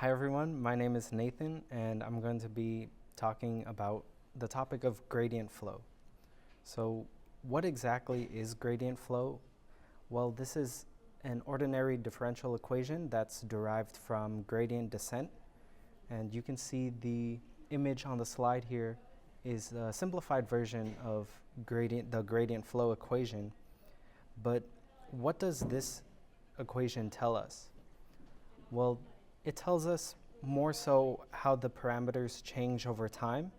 Hi everyone, my name is Nathan and I'm going to be talking about the topic of gradient flow. So what exactly is gradient flow? Well, this is an ordinary differential equation that's derived from gradient descent, and you can see the image on the slide here is a simplified version of the gradient flow equation. But what does this equation tell us? Well, it tells us more so how the parameters change over time.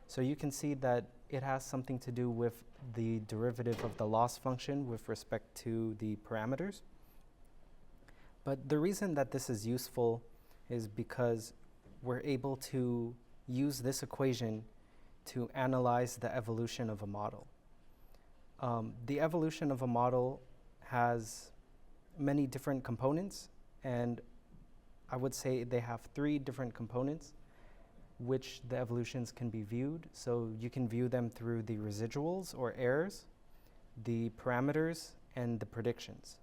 So you can see that it has something to do with the derivative of the loss function with respect to the parameters. But the reason that this is useful is because we're able to use this equation to analyze the evolution of a model. The evolution of a model has many different components, and I would say they have three different components which the evolutions can be viewed. So you can view them through the residuals or errors, the parameters, and the predictions.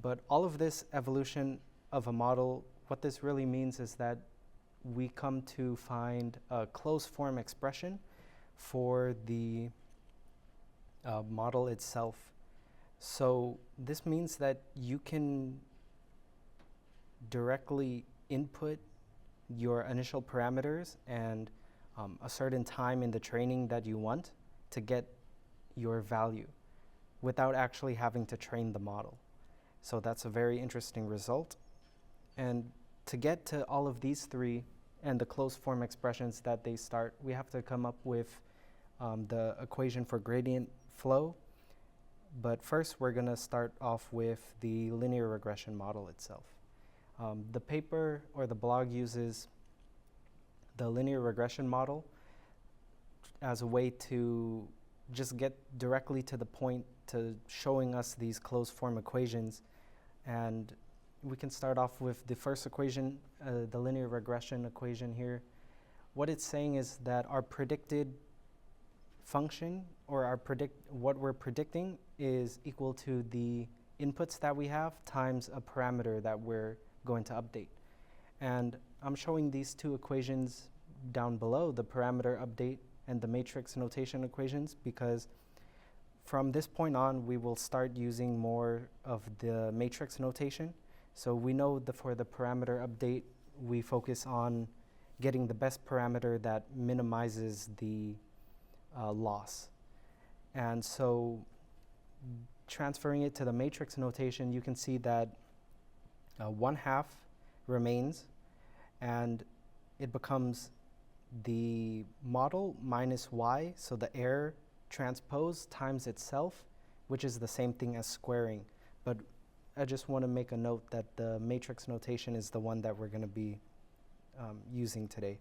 But all of this evolution of a model, what this really means is that we come to find a closed form expression for the model itself. So this means that you can directly input your initial parameters and a certain time in the training that you want to get your value without actually having to train the model. So that's a very interesting result. And to get to all of these three and the closed form expressions that they start, we have to come up with the equation for gradient flow. But first, we're going to start off with the linear regression model itself. The paper or the blog uses the linear regression model as a way to just get directly to the point to showing us these closed form equations. And we can start off with the first equation, the linear regression equation here. What it's saying is that our predicted function, or what we're predicting, is equal to the inputs that we have times a parameter that we're going to update. And I'm showing these two equations down below, the parameter update and the matrix notation equations, because from this point on we will start using more of the matrix notation. So we know that for the parameter update we focus on getting the best parameter that minimizes the loss. And so transferring it to the matrix notation, you can see that 1/2 remains, and it becomes the model minus y, so the error transpose times itself, which is the same thing as squaring. But I just want to make a note that the matrix notation is the one that we're going to be using today.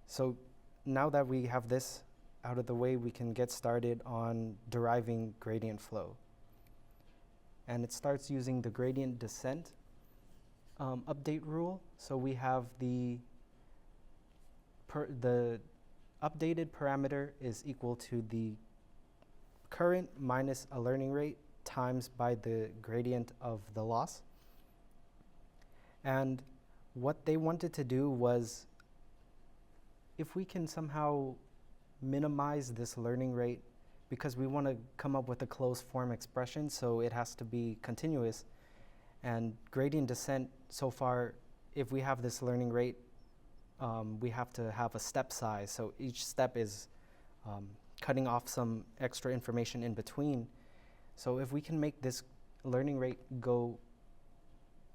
So now that we have this out of the way, we can get started on deriving gradient flow. And it starts using the gradient descent update rule. So we have the updated parameter is equal to the current minus a learning rate times by the gradient of the loss. And what they wanted to do was, if we can somehow minimize this learning rate, because we want to come up with a closed form expression, so it has to be continuous. And gradient descent, so far, if we have this learning rate, we have to have a step size. So each step is cutting off some extra information in between. So if we can make this learning rate go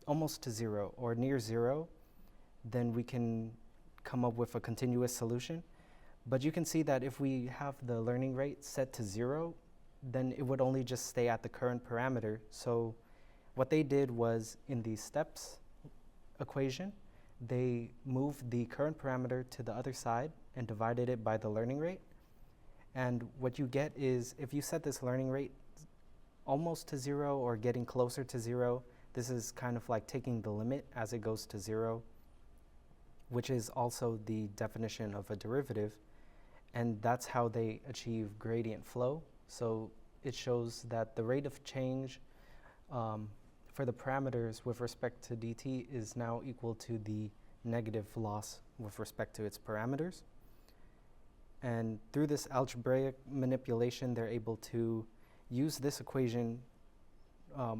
almost to zero or near zero, then we can come up with a continuous solution. But you can see that if we have the learning rate set to zero, then it would only just stay at the current parameter. So what they did was, in the steps equation, they moved the current parameter to the other side and divided it by the learning rate. And what you get is, if you set this learning rate almost to zero or getting closer to zero, this is kind of like taking the limit as it goes to zero, which is also the definition of a derivative. And that's how they achieve gradient flow. So it shows that the rate of change for the parameters with respect to dt is now equal to the negative loss with respect to its parameters. And through this algebraic manipulation, they're able to use this equation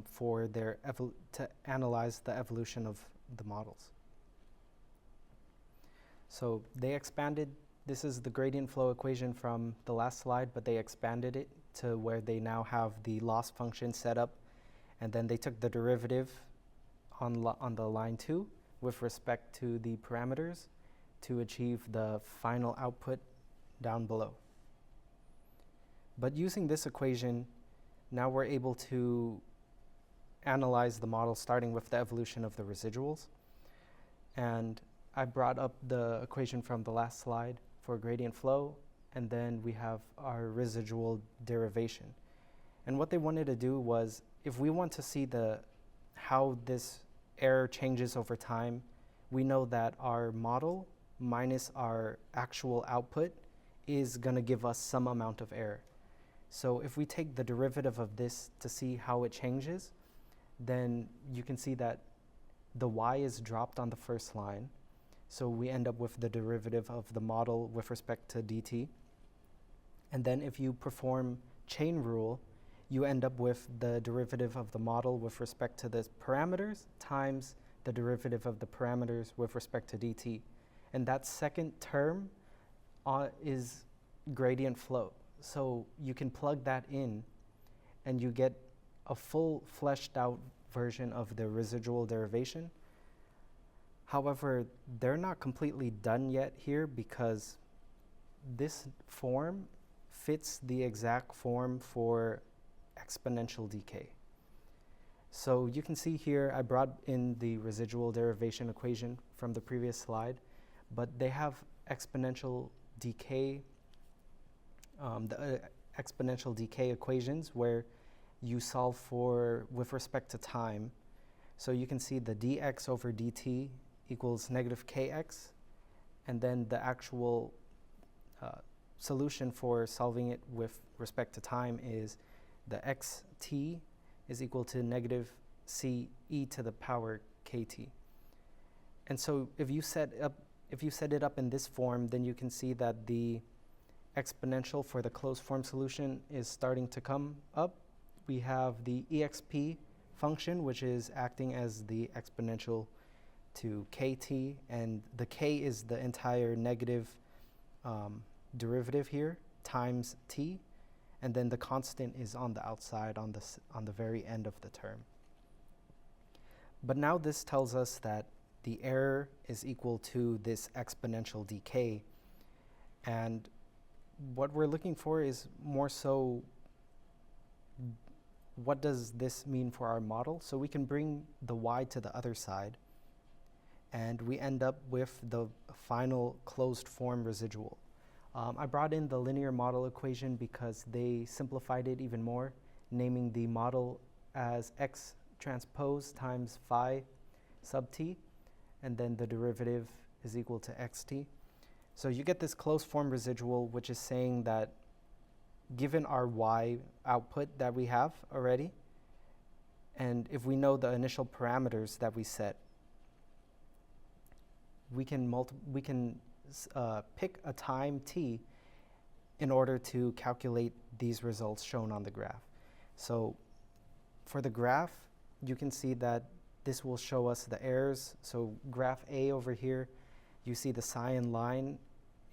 for to analyze the evolution of the models. So they expanded, this is the gradient flow equation from the last slide, but they expanded it to where they now have the loss function set up, and then they took the derivative on the line 2 with respect to the parameters to achieve the final output down below. But using this equation, now we're able to analyze the model starting with the evolution of the residuals. And I brought up the equation from the last slide for gradient flow, and then we have our residual derivation. And what they wanted to do was, if we want to see how this error changes over time, we know that our model minus our actual output is going to give us some amount of error. So if we take the derivative of this to see how it changes, then you can see that the y is dropped on the first line. So we end up with the derivative of the model with respect to dt. And then if you perform chain rule, you end up with the derivative of the model with respect to the parameters times the derivative of the parameters with respect to dt. And that second term is gradient flow. So you can plug that in and you get a full fleshed out version of the residual derivation. However, they're not completely done yet here because this form fits the exact form for exponential decay. So you can see here I brought in the residual derivation equation from the previous slide, but they have exponential decay, exponential decay equations where you solve for with respect to time. So you can see the dx over dt equals negative kx, and then the actual solution for solving it with respect to time is the xt is equal to negative c e to the power kt. And so if you set it up in this form, then you can see that the exponential for the closed form solution is starting to come up. We have the exp function, which is acting as the exponential to kt, and the k is the entire negative derivative here times t, and then the constant is on the outside on the very end of the term. But now this tells us that the error is equal to this exponential decay, and what we're looking for is more so what does this mean for our model? So we can bring the y to the other side, and we end up with the final closed form residual. I brought in the linear model equation because they simplified it even more, naming the model as x transpose times phi sub t, and then the derivative is equal to xt. So you get this closed form residual, which is saying that given our y output that we have already, and if we know the initial parameters that we set, we can pick a time t in order to calculate these results shown on the graph. So for the graph, you can see that this will show us the errors. So graph A over here, you see the cyan line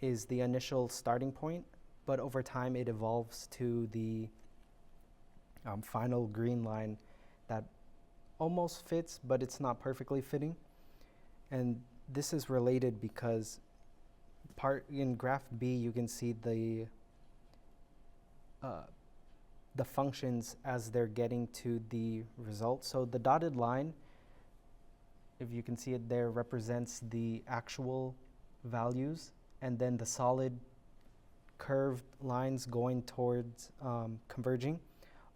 is the initial starting point, but over time it evolves to the final green line that almost fits, but it's not perfectly fitting. And this is related because in graph B, you can see the functions as they're getting to the result. So the dotted line, if you can see it there, represents the actual values, and then the solid curved lines going towards converging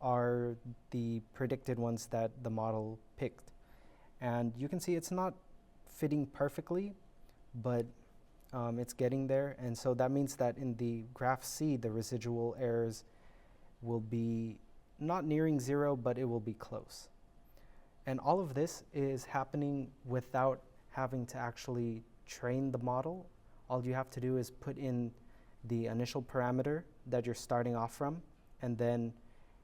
are the predicted ones that the model picked. And you can see it's not fitting perfectly, but it's getting there. And so that means that in the graph C, the residual errors will be not nearing zero, but it will be close. And all of this is happening without having to actually train the model. All you have to do is put in the initial parameter that you're starting off from, and then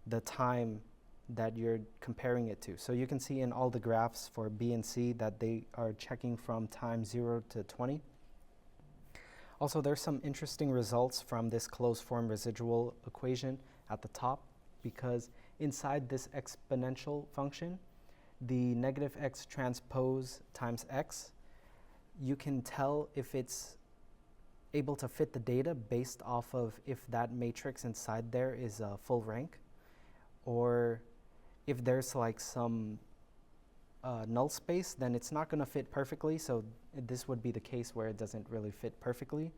the time that you're comparing it to. So you can see in all the graphs for B and C that they are checking from time 0 to 20. Also, there's some interesting results from this closed form residual equation at the top, because inside this exponential function, the negative x transpose times x, you can tell if it's able to fit the data based off of if that matrix inside there is a full rank, or if there's like some null space, then it's not going to fit perfectly. So this would be the case where it doesn't really fit perfectly.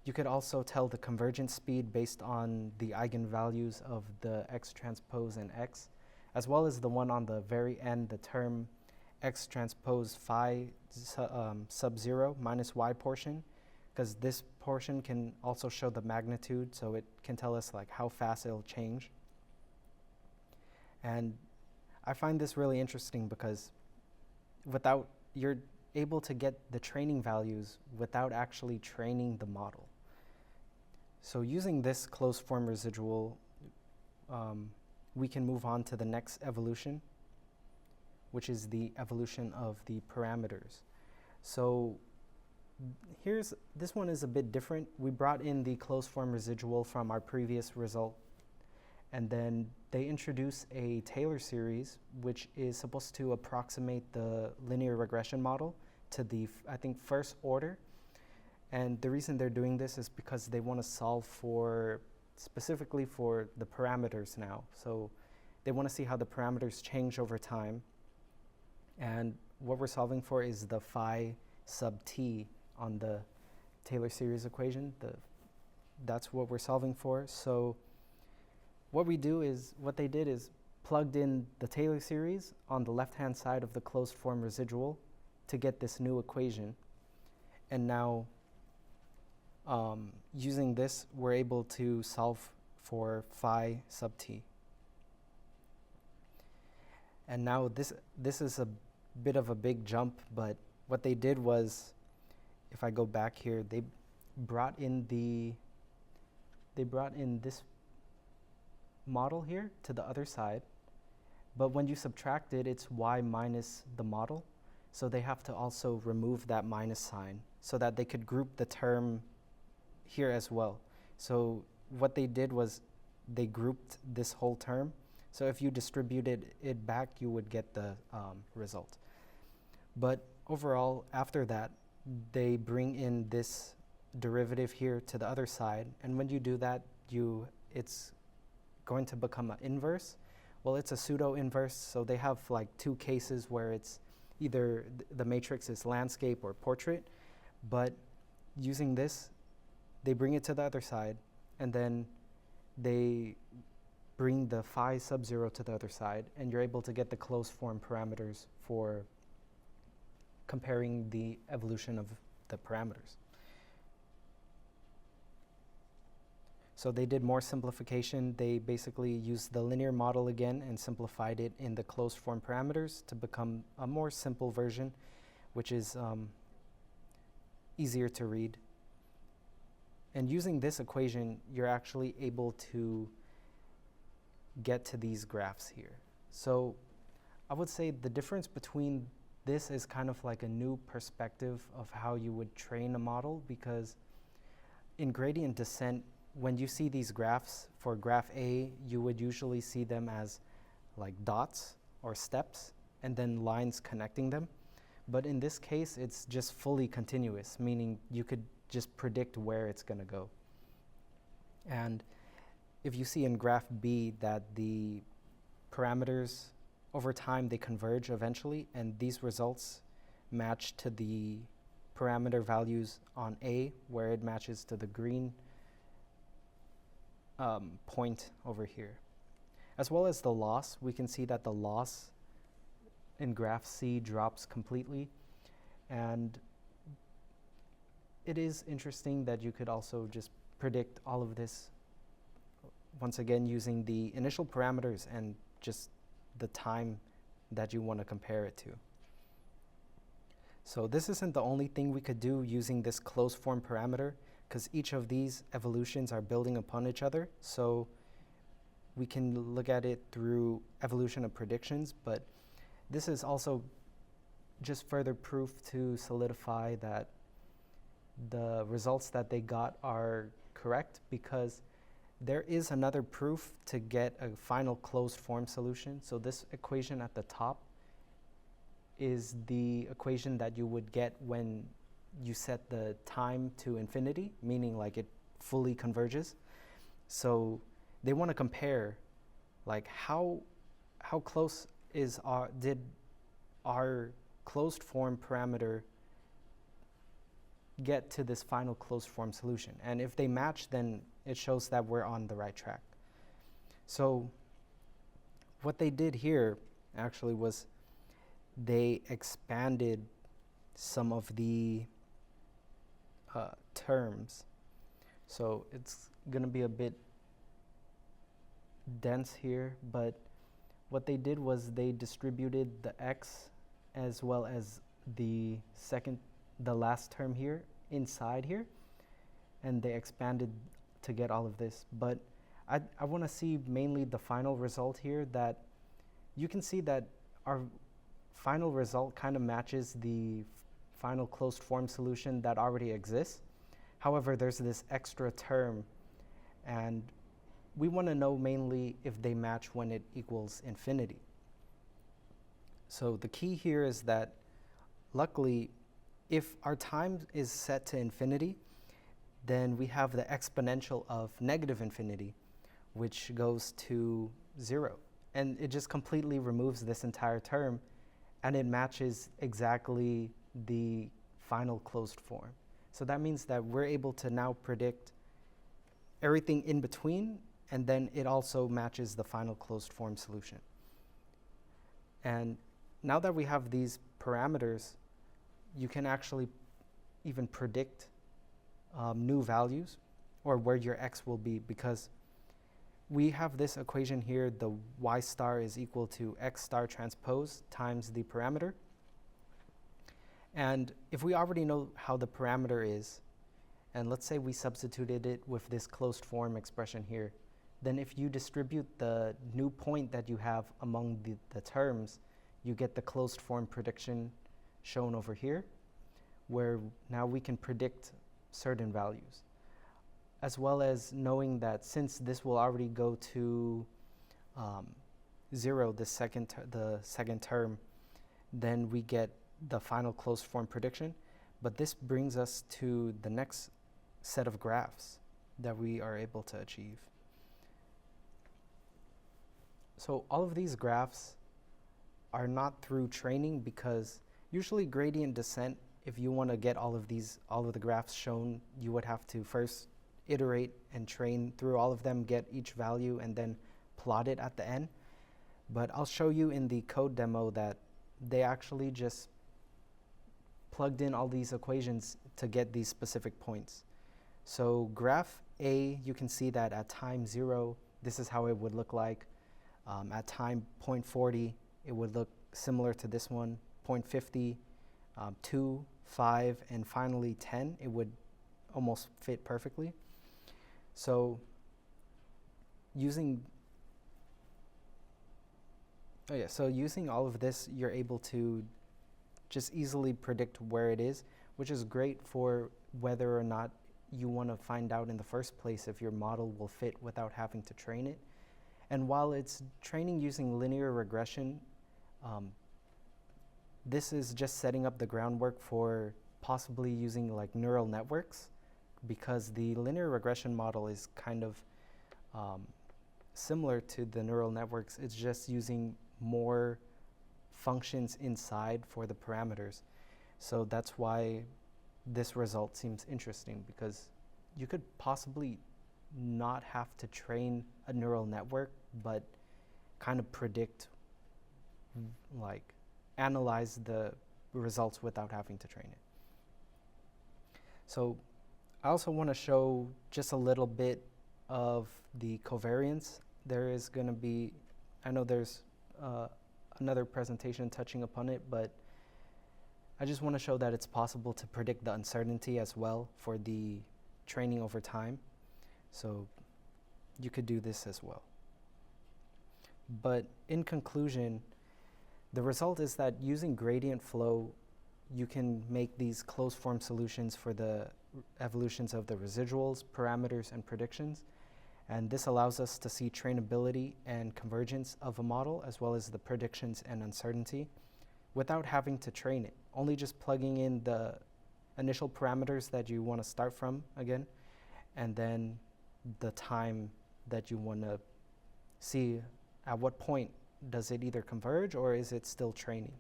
You could also tell the convergence speed based on the eigenvalues of the x transpose and x, as well as the one on the very end, the term x transpose phi sub 0 minus y portion, because this portion can also show the magnitude, so it can tell us like how fast it'll change. And I find this really interesting because you're able to get the training values without actually training the model. So using this closed form residual, we can move on to the next evolution, which is the evolution of the parameters. So this one is a bit different. We brought in the closed form residual from our previous result, and then they introduce a Taylor series, which is supposed to approximate the linear regression model to the, I think, first order. And the reason they're doing this is because they want to solve specifically for the parameters now. So they want to see how the parameters change over time. And what we're solving for is the phi sub t on the Taylor series equation. That's what we're solving for. So what they did is plugged in the Taylor series on the left-hand side of the closed form residual to get this new equation. And now, using this, we're able to solve for phi sub t. And now this is a bit of a big jump, but what they did was, if I go back here, they brought in this model here to the other side, but when you subtract it, it's y minus the model. So they have to also remove that minus sign so that they could group the term here as well. So what they did was they grouped this whole term. So if you distributed it back, you would get the result. But overall, after that, they bring in this derivative here to the other side. And when you do that, it's going to become an inverse. Well, it's a pseudo-inverse, so they have like two cases where it's either the matrix is landscape or portrait. But using this, they bring it to the other side, and then they bring the phi sub 0 to the other side, and you're able to get the closed form parameters for comparing the evolution of the parameters. So they did more simplification. They basically used the linear model again and simplified it in the closed form parameters to become a more simple version, which is easier to read. And using this equation, you're actually able to get to these graphs here. So I would say the difference between this is kind of like a new perspective of how you would train a model, because in gradient descent, when you see these graphs, for graph A, you would usually see them as like dots or steps and then lines connecting them. But in this case, it's just fully continuous, meaning you could just predict where it's going to go. And if you see in graph B that the parameters over time, they converge eventually, and these results match to the parameter values on A, where it matches to the green point over here. As well as the loss, we can see that the loss in graph C drops completely. And it is interesting that you could also just predict all of this, once again, using the initial parameters and just the time that you want to compare it to. So this isn't the only thing we could do using this closed form parameter, because each of these evolutions are building upon each other. So we can look at it through evolution of predictions, but this is also just further proof to solidify that the results that they got are correct, because there is another proof to get a final closed form solution. So this equation at the top is the equation that you would get when you set the time to infinity, meaning like it fully converges. So they want to compare like how close did our closed form parameter get to this final closed form solution. And if they match, then it shows that we're on the right track. So what they did here actually was they expanded some of the terms. So it's going to be a bit dense here, but what they did was they distributed the x as well as the last term here inside here, and they expanded to get all of this. But I want to see mainly the final result here, that you can see that our final result kind of matches the final closed form solution that already exists. However, there's this extra term, and we want to know mainly if they match when it equals infinity. So the key here is that luckily, if our time is set to infinity, then we have the exponential of negative infinity, which goes to 0. And it just completely removes this entire term, and it matches exactly the final closed form. So that means that we're able to now predict everything in between, and then it also matches the final closed form solution. And now that we have these parameters, you can actually even predict new values or where your x will be, because we have this equation here, the y star is equal to x star transpose times the parameter. And if we already know how the parameter is, and let's say we substituted it with this closed form expression here, then if you distribute the new point that you have among the terms, you get the closed form prediction shown over here, where now we can predict certain values, as well as knowing that since this will already go to 0, the second term, then we get the final closed form prediction. But this brings us to the next set of graphs that we are able to achieve. So all of these graphs are not through training, because usually gradient descent, if you want to get all of the graphs shown, you would have to first iterate and train through all of them, get each value, and then plot it at the end. But I'll show you in the code demo that they actually just plugged in all these equations to get these specific points. So graph A, you can see that at time 0, this is how it would look like. At time 0.40, it would look similar to this one. 0.50, 2, 5, and finally 10, it would almost fit perfectly. So using all of this, you're able to just easily predict where it is, which is great for whether or not you want to find out in the first place if your model will fit without having to train it. And while it's training using linear regression, this is just setting up the groundwork for possibly using like neural networks, because the linear regression model is kind of similar to the neural networks. It's just using more functions inside for the parameters. So that's why this result seems interesting, because you could possibly not have to train a neural network, but kind of predict, like analyze the results without having to train it. So I also want to show just a little bit of the covariance. There is going to be, I know there's another presentation touching upon it, but I just want to show that it's possible to predict the uncertainty as well for the training over time. So you could do this as well. But in conclusion, the result is that using gradient flow, you can make these closed form solutions for the evolutions of the residuals, parameters, and predictions. And this allows us to see trainability and convergence of a model, as well as the predictions and uncertainty, without having to train it. Only just plugging in the initial parameters that you want to start from again, and then the time that you want to see at what point does it either converge or is it still training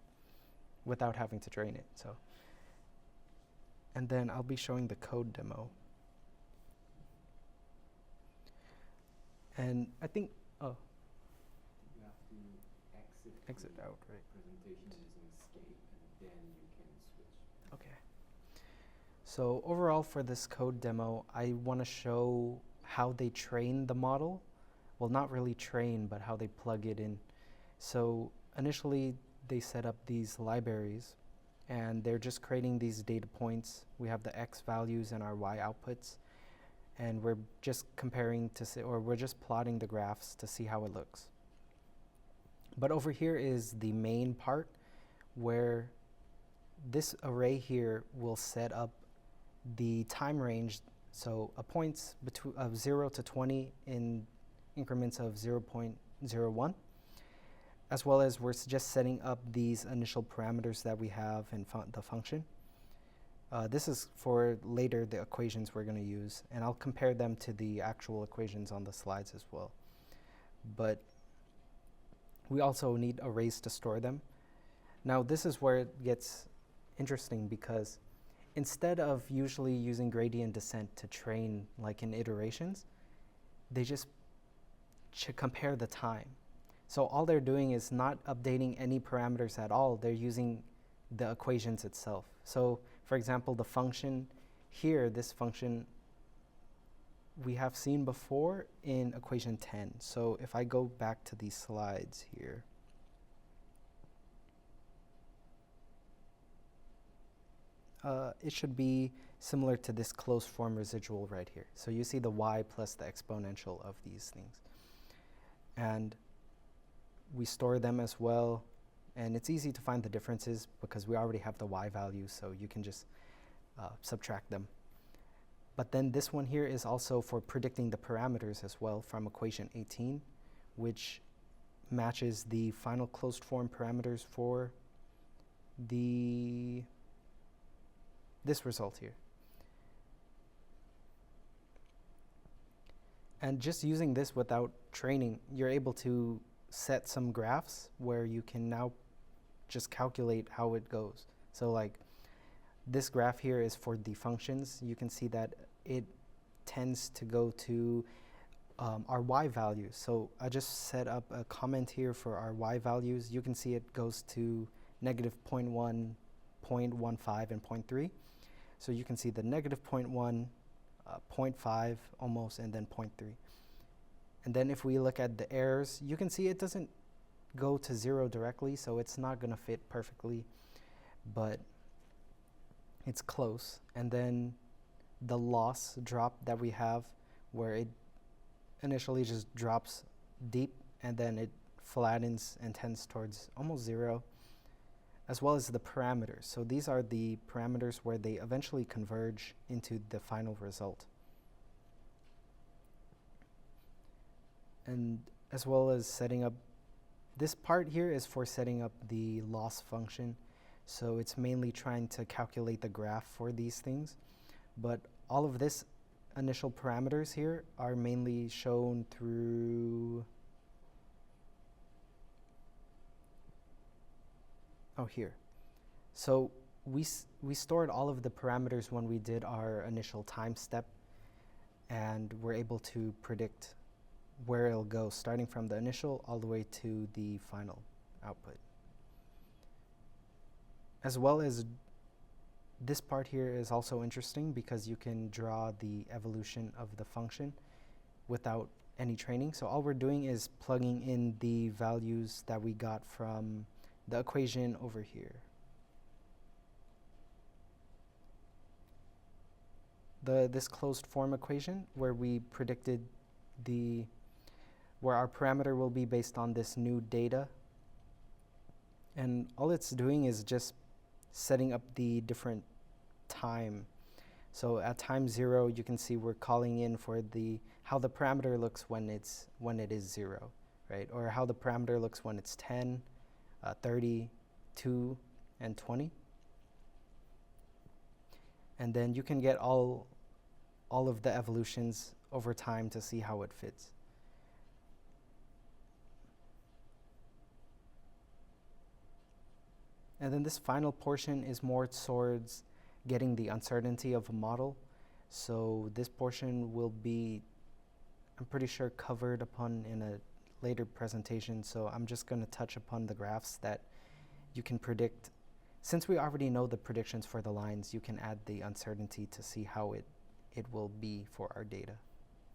without having to train it. So, and then I'll be showing the code demo. And I think, oh. You have to exit out, right? Presentation using escape, and then you can switch. Okay. So overall for this code demo, I want to show how they train the model. Well, not really train, but how they plug it in. So initially, they set up these libraries, and they're just creating these data points. We have the X values and our Y outputs, and we're just comparing to see, or we're just plotting the graphs to see how it looks. But over here is the main part where this array here will set up the time range. So a points of 0 to 20 in increments of 0.01, as well as we're just setting up these initial parameters that we have in the function. This is for later the equations we're going to use, and I'll compare them to the actual equations on the slides as well. But we also need arrays to store them. Now this is where it gets interesting, because instead of usually using gradient descent to train like in iterations, they just compare the time. So all they're doing is not updating any parameters at all. They're using the equations itself. So for example, the function here, this function we have seen before in equation 10. So if I go back to these slides here, it should be similar to this closed form residual right here. So you see the y plus the exponential of these things. And we store them as well. And it's easy to find the differences because we already have the y values, so you can just subtract them. But then this one here is also for predicting the parameters as well from equation 18, which matches the final closed form parameters for this result here. And just using this without training, you're able to set some graphs where you can now just calculate how it goes. So like this graph here is for the functions. You can see that it tends to go to our y values. So I just set up a comment here for our y values. You can see it goes to negative 0.1, 0.15, and 0.3. So you can see the negative 0.1, 0.5 almost, and then 0.3. And then if we look at the errors, you can see it doesn't go to 0 directly, so it's not going to fit perfectly, but it's close. And then the loss drop that we have, where it initially just drops deep and then it flattens and tends towards almost 0, as well as the parameters. So these are the parameters where they eventually converge into the final result. And as well as setting up, this part here is for setting up the loss function. So it's mainly trying to calculate the graph for these things. But all of this initial parameters here are mainly shown through, here. So we stored all of the parameters when we did our initial time step, and we're able to predict where it'll go, starting from the initial all the way to the final output. As well as this part here is also interesting because you can draw the evolution of the function without any training. So all we're doing is plugging in the values that we got from the equation over here. This closed form equation where we predicted where our parameter will be based on this new data. And all it's doing is just setting up the different time. So at time 0, you can see we're calling in for how the parameter looks when it is 0, right? Or how the parameter looks when it's 10, 30, 2, and 20. And then you can get all of the evolutions over time to see how it fits. And then this final portion is more towards getting the uncertainty of a model. So this portion will be, I'm pretty sure, covered upon in a later presentation. So I'm just going to touch upon the graphs that you can predict. Since we already know the predictions for the lines, you can add the uncertainty to see how it will be for our data.